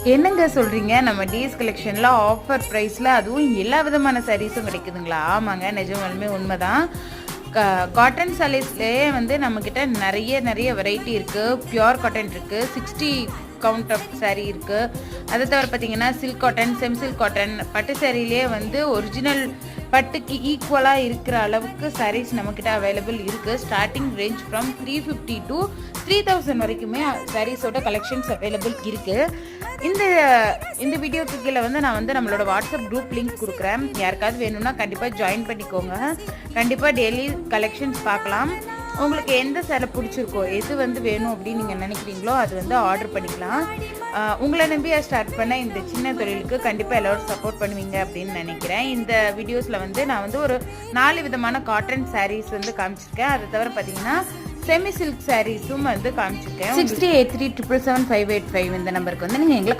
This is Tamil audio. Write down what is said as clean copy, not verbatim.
என்னங்க சொல்கிறீங்க? நம்ம டிஎஸ் கலெக்ஷனில் ஆஃபர் ப்ரைஸில் அதுவும் எல்லா விதமான சாரீஸும் கிடைக்குதுங்களா? ஆமாங்க, நிஜமாலுமே உண்மைதான். காட்டன் சாரீஸ்லேயே வந்து நம்மக்கிட்ட நிறைய வெரைட்டி இருக்குது. பியோர் காட்டன் இருக்குது, 60 கவுண்ட் ஆஃப் சாரீ இருக்குது. அதை தவிர பார்த்தீங்கன்னா சில்க் காட்டன், சில்க் காட்டன், பட்டு சாரிலேயே வந்து ஒரிஜினல் பட்டுக்கு ஈக்குவலாக இருக்கிற அளவுக்கு சாரீஸ் நம்மக்கிட்ட அவைலபிள் இருக்குது. ஸ்டார்டிங் ரேஞ்ச் ஃப்ரம் 350 to 3000 வரைக்குமே சாரீஸோட கலெக்ஷன்ஸ் அவைலபிள் இருக்குது. இந்த வீடியோக்கு கீழே வந்து நான் வந்து நம்மளோட வாட்ஸ்அப் குரூப் லிங்க் கொடுக்குறேன். யாருக்காவது வேணும்னா கண்டிப்பாக ஜாயின் பண்ணிக்கோங்க. கண்டிப்பாக டெய்லி கலெக்ஷன்ஸ் பார்க்கலாம். உங்களுக்கு எந்த சேலை பிடிச்சிருக்கோ, எது வந்து வேணும் அப்படின்னு நீங்கள் நினைக்கிறீங்களோ அது வந்து ஆர்டர் பண்ணிக்கலாம். உங்களை நம்பி ஸ்டார்ட் பண்ண இந்த சின்ன தொழிலுக்கு கண்டிப்பாக எல்லோரும் சப்போர்ட் பண்ணுவீங்க அப்படின்னு நினைக்கிறேன். இந்த வீடியோஸில் வந்து நான் வந்து ஒரு 4 விதமான காட்டன் சாரீஸ் வந்து காமிச்சிருக்கேன். அதை தவிர பார்த்தீங்கன்னா செமி சில்க் சாரீஸும் வந்து காமிச்சிருக்கேன். 68377585 இந்த நம்பருக்கு வந்து நீங்கள் எங்களை